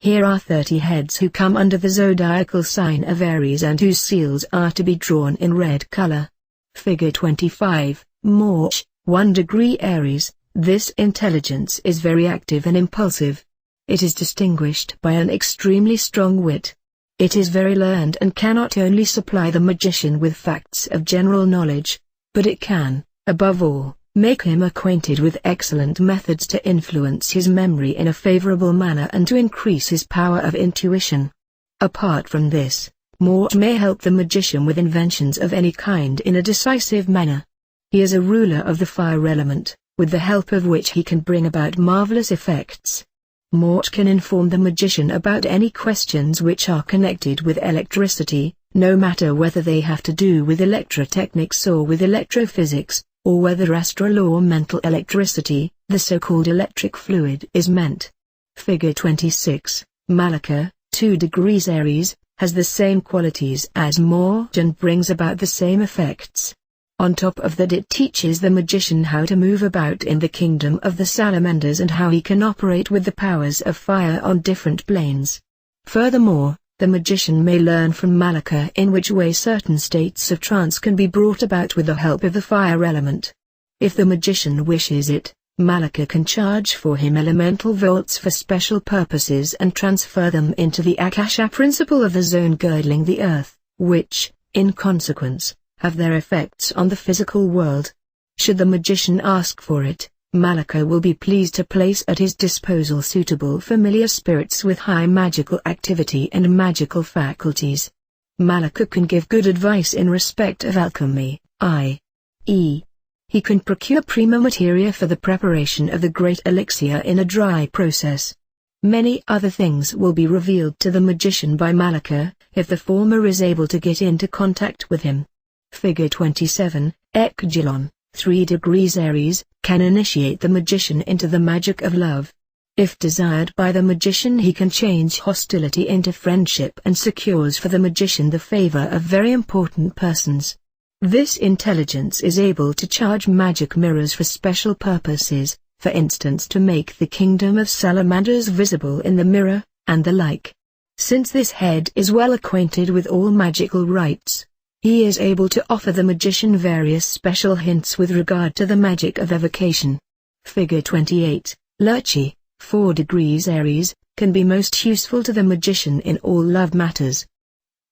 Here are 30 heads who come under the zodiacal sign of Aries and whose seals are to be drawn in red color. Figure 25, March, 1 degree Aries. This intelligence is very active and impulsive. It is distinguished by an extremely strong wit. It is very learned and cannot only supply the magician with facts of general knowledge, but it can, above all, make him acquainted with excellent methods to influence his memory in a favorable manner and to increase his power of intuition. Apart from this, March may help the magician with inventions of any kind in a decisive manner. He is a ruler of the fire element, with the help of which he can bring about marvelous effects. March can inform the magician about any questions which are connected with electricity, no matter whether they have to do with electrotechnics or with electrophysics, or whether astral or mental electricity, the so-called electric fluid, is meant. Figure 26, Malaka, 2 degrees Aries, has the same qualities as March and brings about the same effects. On top of that, it teaches the magician how to move about in the kingdom of the salamanders and how he can operate with the powers of fire on different planes. Furthermore, the magician may learn from Malaka in which way certain states of trance can be brought about with the help of the fire element. If the magician wishes it, Malaka can charge for him elemental volts for special purposes and transfer them into the Akasha principle of the zone girdling the earth, which, in consequence, have their effects on the physical world. Should the magician ask for it, Malaka will be pleased to place at his disposal suitable familiar spirits with high magical activity and magical faculties. Malaka can give good advice in respect of alchemy, i.e., he can procure prima materia for the preparation of the great elixir in a dry process. Many other things will be revealed to the magician by Malaka, if the former is able to get into contact with him. Figure 27, Echelon, 3 degrees Aries, can initiate the magician into the magic of love. If desired by the magician, he can change hostility into friendship and secures for the magician the favor of very important persons. This intelligence is able to charge magic mirrors for special purposes, for instance to make the kingdom of salamanders visible in the mirror, and the like. Since this head is well acquainted with all magical rites, he is able to offer the magician various special hints with regard to the magic of evocation. Figure 28, Lurchi, 4 degrees Aries, can be most useful to the magician in all love matters.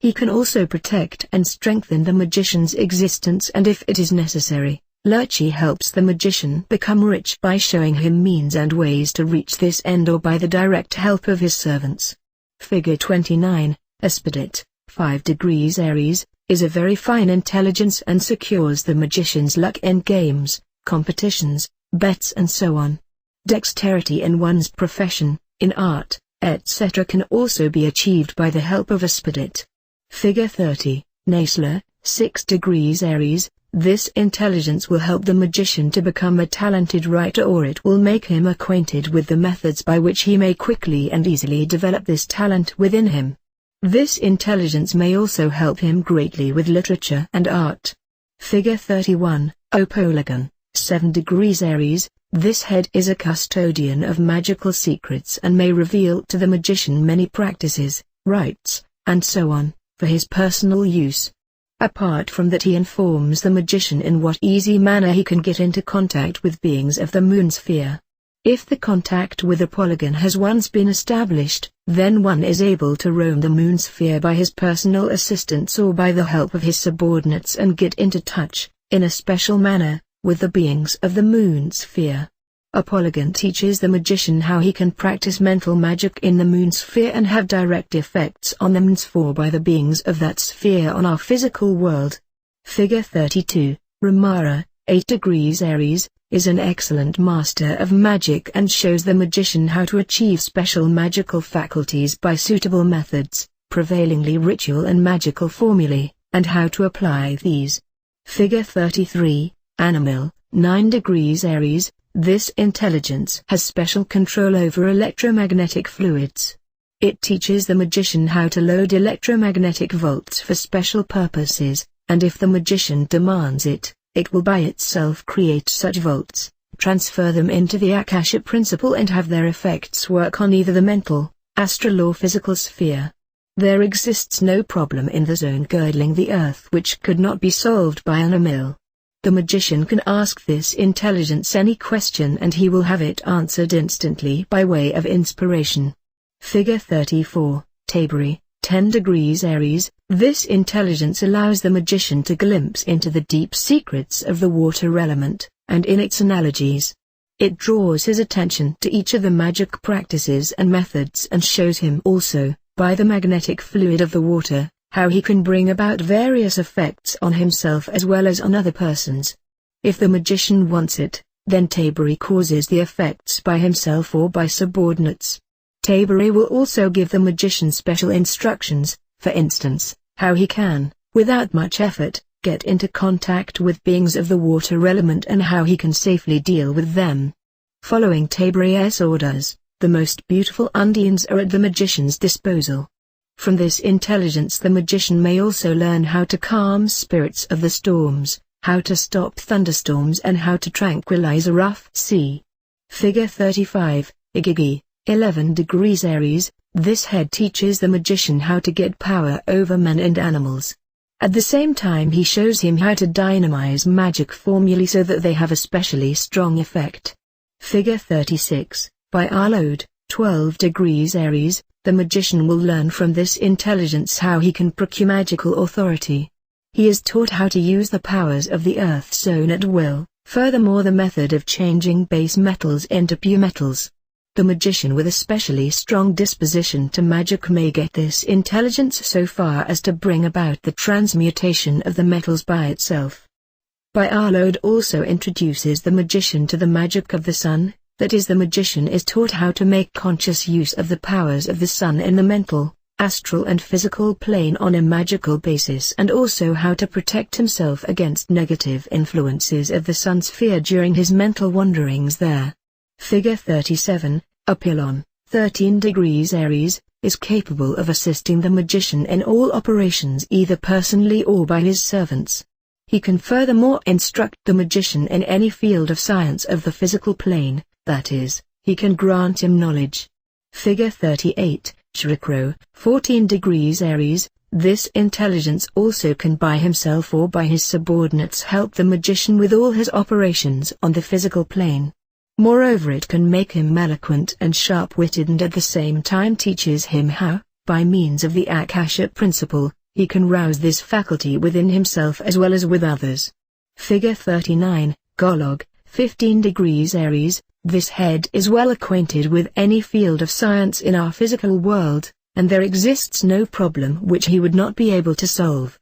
He can also protect and strengthen the magician's existence, and if it is necessary, Lurchi helps the magician become rich by showing him means and ways to reach this end or by the direct help of his servants. Figure 29, Aspidit, 5 degrees Aries, is a very fine intelligence and secures the magician's luck in games, competitions, bets and so on. Dexterity in one's profession, in art, etc. can also be achieved by the help of Aspidit. Figure 30, Nasla, 6 degrees Aries, this intelligence will help the magician to become a talented writer, or it will make him acquainted with the methods by which he may quickly and easily develop this talent within him. This intelligence may also help him greatly with literature and art. Figure 31, Opolygon, 7 degrees Aries, this head is a custodian of magical secrets and may reveal to the magician many practices, rites, and so on, for his personal use. Apart from that, he informs the magician in what easy manner he can get into contact with beings of the moon sphere. If the contact with a polygon has once been established, then one is able to roam the moon sphere by his personal assistance or by the help of his subordinates and get into touch, in a special manner, with the beings of the moon sphere. A polygon teaches the magician how he can practice mental magic in the moon sphere and have direct effects on the moon sphere by the beings of that sphere on our physical world. Figure 32, Ramara, 8 degrees Aries, is an excellent master of magic and shows the magician how to achieve special magical faculties by suitable methods, prevailingly ritual and magical formulae, and how to apply these. Figure 33, Animal, 9 degrees Aries, this intelligence has special control over electromagnetic fluids. It teaches the magician how to load electromagnetic volts for special purposes, and if the magician demands it, it will by itself create such volts, transfer them into the Akasha principle and have their effects work on either the mental, Astrophysical sphere. There exists no problem in the zone girdling the earth which could not be solved by an Amil. The magician can ask this intelligence any question and he will have it answered instantly by way of inspiration. Figure 34, Tabri, 10 degrees Aries. This intelligence allows the magician to glimpse into the deep secrets of the water element, and in its analogies. It draws his attention to each of the magic practices and methods and shows him also, by the magnetic fluid of the water, how he can bring about various effects on himself as well as on other persons. If the magician wants it, then Tabri causes the effects by himself or by subordinates. Tabri will also give the magician special instructions, for instance, how he can, without much effort, get into contact with beings of the water element and how he can safely deal with them. Following Tabri's orders, the most beautiful undines are at the magician's disposal. From this intelligence the magician may also learn how to calm spirits of the storms, how to stop thunderstorms and how to tranquilize a rough sea. Figure 35, Igigi, 11 degrees Aries. This head teaches the magician how to get power over men and animals. At the same time he shows him how to dynamize magic formulae so that they have a specially strong effect. Figure 36, by Arlode, 12 degrees Aries. The magician will learn from this intelligence how he can procure magical authority. He is taught how to use the powers of the earth zone at will, furthermore the method of changing base metals into pure metals. The magician with a specially strong disposition to magic may get this intelligence so far as to bring about the transmutation of the metals by itself. By Arlode also introduces the magician to the magic of the sun, that is the magician is taught how to make conscious use of the powers of the sun in the mental, astral and physical plane on a magical basis and also how to protect himself against negative influences of the sun sphere during his mental wanderings there. Figure 37, Apollon, 13 degrees Aries, is capable of assisting the magician in all operations either personally or by his servants. He can furthermore instruct the magician in any field of science of the physical plane, that is, he can grant him knowledge. Figure 38, Shrikro, 14 degrees Aries. This intelligence also can by himself or by his subordinates help the magician with all his operations on the physical plane. Moreover it can make him eloquent and sharp-witted and at the same time teaches him how, by means of the Akasha principle, he can rouse this faculty within himself as well as with others. Figure 39, Golog, 15 degrees Aries. This head is well acquainted with any field of science in our physical world, and there exists no problem which he would not be able to solve.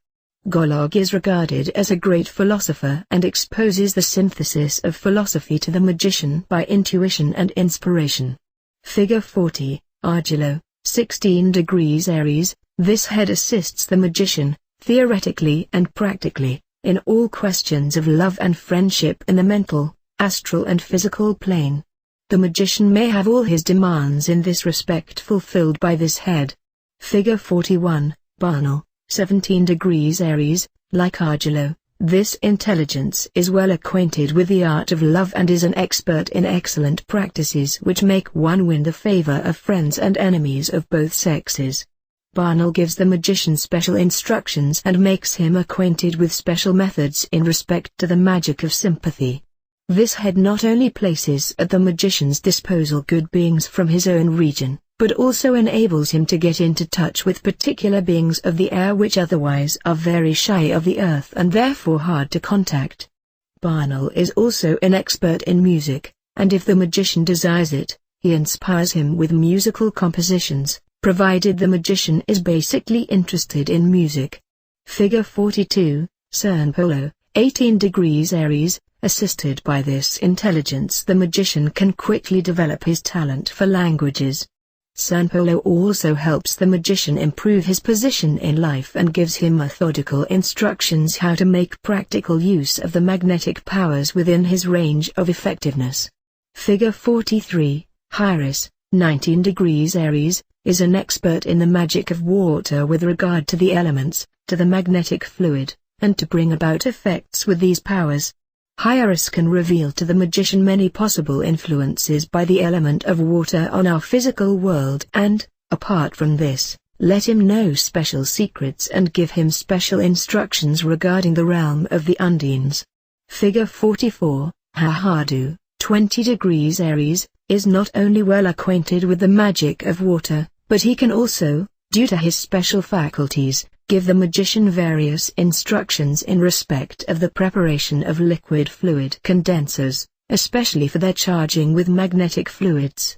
Golog is regarded as a great philosopher and exposes the synthesis of philosophy to the magician by intuition and inspiration. Figure 40, Argilo, 16 degrees Aries. This head assists the magician, theoretically and practically, in all questions of love and friendship in the mental, astral and physical plane. The magician may have all his demands in this respect fulfilled by this head. Figure 41, Barnal, 17 degrees Aries. Like Argilo, this intelligence is well acquainted with the art of love and is an expert in excellent practices which make one win the favor of friends and enemies of both sexes. Barnal gives the magician special instructions and makes him acquainted with special methods in respect to the magic of sympathy. This head not only places at the magician's disposal good beings from his own region, but also enables him to get into touch with particular beings of the air which otherwise are very shy of the earth and therefore hard to contact. Barnal is also an expert in music, and if the magician desires it, he inspires him with musical compositions, provided the magician is basically interested in music. Figure 42, Cernpolo, 18 degrees Aries. Assisted by this intelligence the magician can quickly develop his talent for languages. Cernpolo also helps the magician improve his position in life and gives him methodical instructions how to make practical use of the magnetic powers within his range of effectiveness. Figure 43, Hieris, 19 degrees Aries, is an expert in the magic of water with regard to the elements, to the magnetic fluid, and to bring about effects with these powers. Hieris can reveal to the magician many possible influences by the element of water on our physical world and, Apart from this, let him know special secrets and give him special instructions regarding the realm of the Undines. Figure 44, Hahadu, 20 degrees Aries, is not only well acquainted with the magic of water, but he can also, due to his special faculties, give the magician various instructions in respect of the preparation of liquid fluid condensers, especially for their charging with magnetic fluids.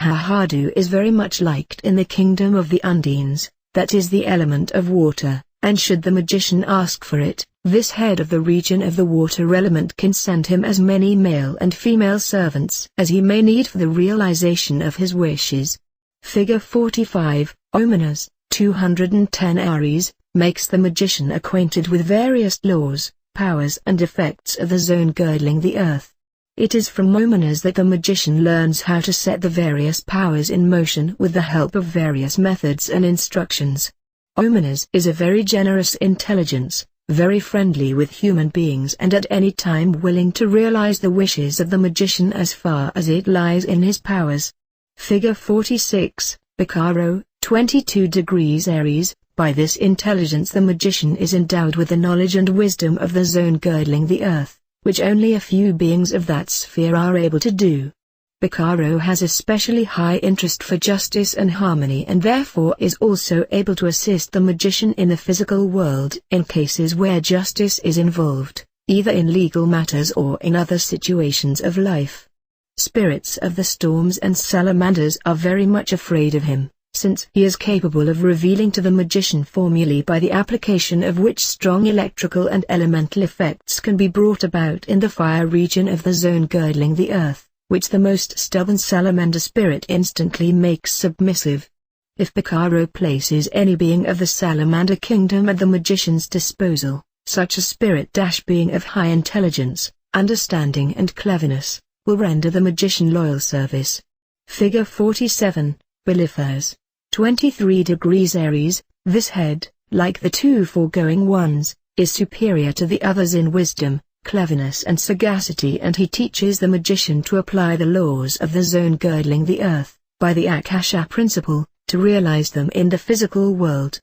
Hahadu is very much liked in the kingdom of the Undines, that is the element of water, and should the magician ask for it, this head of the region of the water element can send him as many male and female servants as he may need for the realization of his wishes. Figure 45, Omenas, 210 Aries, makes the magician acquainted with various laws, powers and effects of the zone girdling the earth. It is from Omenas that the magician learns how to set the various powers in motion with the help of various methods and instructions. Omenas is a very generous intelligence, very friendly with human beings and at any time willing to realize the wishes of the magician as far as it lies in his powers. Figure 46, Bacaro, 22 degrees Aries, by this intelligence the magician is endowed with the knowledge and wisdom of the zone girdling the earth, which only a few beings of that sphere are able to do. Bacaro has especially high interest for justice and harmony and therefore is also able to assist the magician in the physical world in cases where justice is involved, either in legal matters or in other situations of life. Spirits of the storms and salamanders are very much afraid of him, since he is capable of revealing to the magician formulae by the application of which strong electrical and elemental effects can be brought about in the fire region of the zone girdling the earth, which the most stubborn salamander spirit instantly makes submissive. If Bacaro places any being of the salamander kingdom at the magician's disposal, such a spirit-being of high intelligence, understanding and cleverness, will render the magician loyal service. Figure 47, Beliphas, 23 degrees Aries, this head, like the two foregoing ones, is superior to the others in wisdom, cleverness and sagacity, and he teaches the magician to apply the laws of the zone girdling the earth, by the Akasha principle, to realize them in the physical world.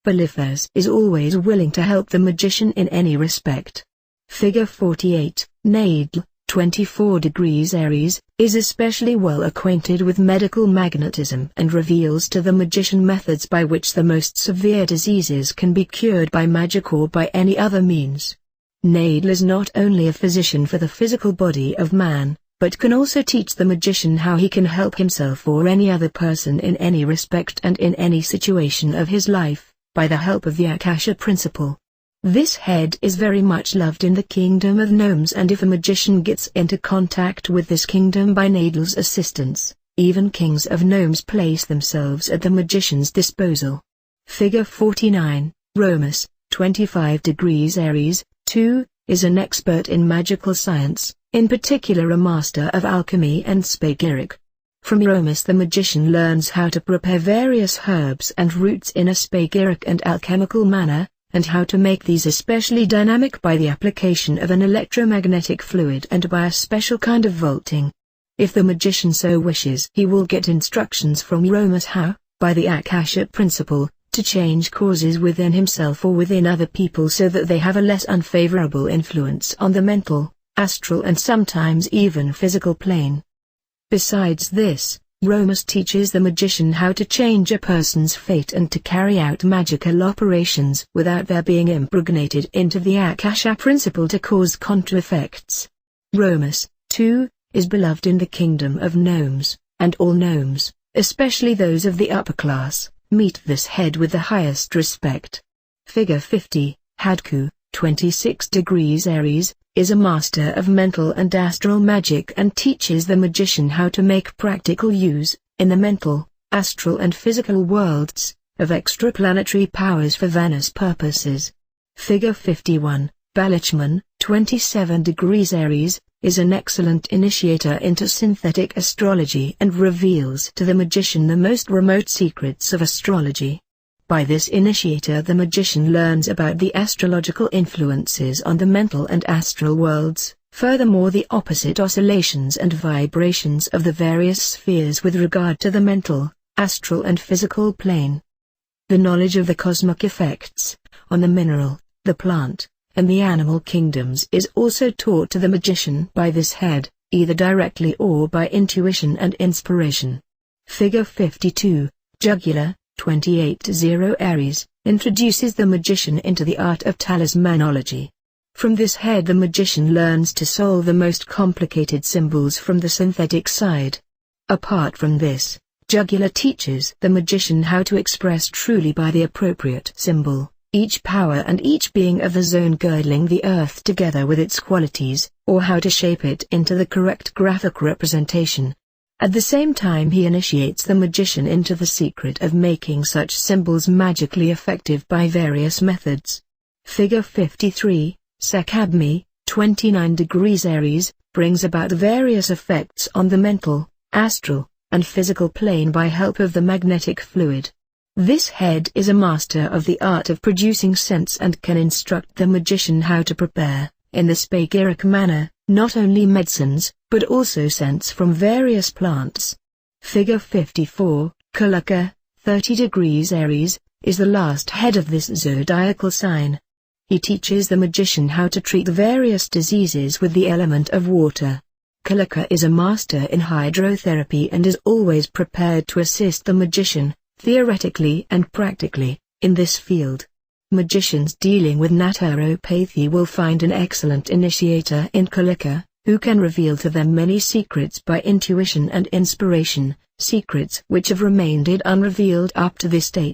Beliphas is always willing to help the magician in any respect. Figure 48, Nadel, 24 degrees Aries, is especially well acquainted with medical magnetism and reveals to the magician methods by which the most severe diseases can be cured by magic or by any other means. Nadel is not only a physician for the physical body of man, but can also teach the magician how he can help himself or any other person in any respect and in any situation of his life, by the help of the Akasha principle. This head is very much loved in the kingdom of gnomes, and if a magician gets into contact with this kingdom by Nadel's assistance, even kings of gnomes place themselves at the magician's disposal. Figure 49, Romus, 25 degrees Aries, 2, is an expert in magical science, in particular a master of alchemy and spagyric. From Romus the magician learns how to prepare various herbs and roots in a spagyric and alchemical manner, and how to make these especially dynamic by the application of an electromagnetic fluid and by a special kind of vaulting. If the magician so wishes, he will get instructions from Romus how, by the Akasha principle, to change causes within himself or within other people so that they have a less unfavorable influence on the mental, astral and sometimes even physical plane. Besides this, Romus teaches the magician how to change a person's fate and to carry out magical operations without their being impregnated into the Akasha principle to cause contra-effects. Romus, too, is beloved in the kingdom of gnomes, and all gnomes, especially those of the upper class, meet this head with the highest respect. Figure 50, Hadku, 26 degrees Aries, is a master of mental and astral magic and teaches the magician how to make practical use, in the mental, astral and physical worlds, of extraplanetary powers for Vanus purposes. Figure 51, Balichman, 27 degrees Aries, is an excellent initiator into synthetic astrology and reveals to the magician the most remote secrets of astrology. By this initiator the magician learns about the astrological influences on the mental and astral worlds, furthermore the opposite oscillations and vibrations of the various spheres with regard to the mental, astral and physical plane. The knowledge of the cosmic effects on the mineral, the plant, and the animal kingdoms is also taught to the magician by this head, either directly or by intuition and inspiration. Figure 52, Jugular, 28-0 Aries, introduces the magician into the art of talismanology. From this head the magician learns to solve the most complicated symbols from the synthetic side. Apart from this, Jugular teaches the magician how to express truly by the appropriate symbol each power and each being of the zone girdling the earth together with its qualities, or how to shape it into the correct graphic representation. At the same time he initiates the magician into the secret of making such symbols magically effective by various methods. Figure 53, Sekabmi, 29° Aries, brings about various effects on the mental, astral, and physical plane by help of the magnetic fluid. This head is a master of the art of producing scents and can instruct the magician how to prepare, in the spagyric manner, not only medicines, but also scents from various plants. Figure 54, Kalaka, 30° Aries, is the last head of this zodiacal sign. He teaches the magician how to treat various diseases with the element of water. Kalaka is a master in hydrotherapy and is always prepared to assist the magician, theoretically and practically, in this field. Magicians dealing with naturopathy will find an excellent initiator in Kalaka, who can reveal to them many secrets by intuition and inspiration, secrets which have remained unrevealed up to this date.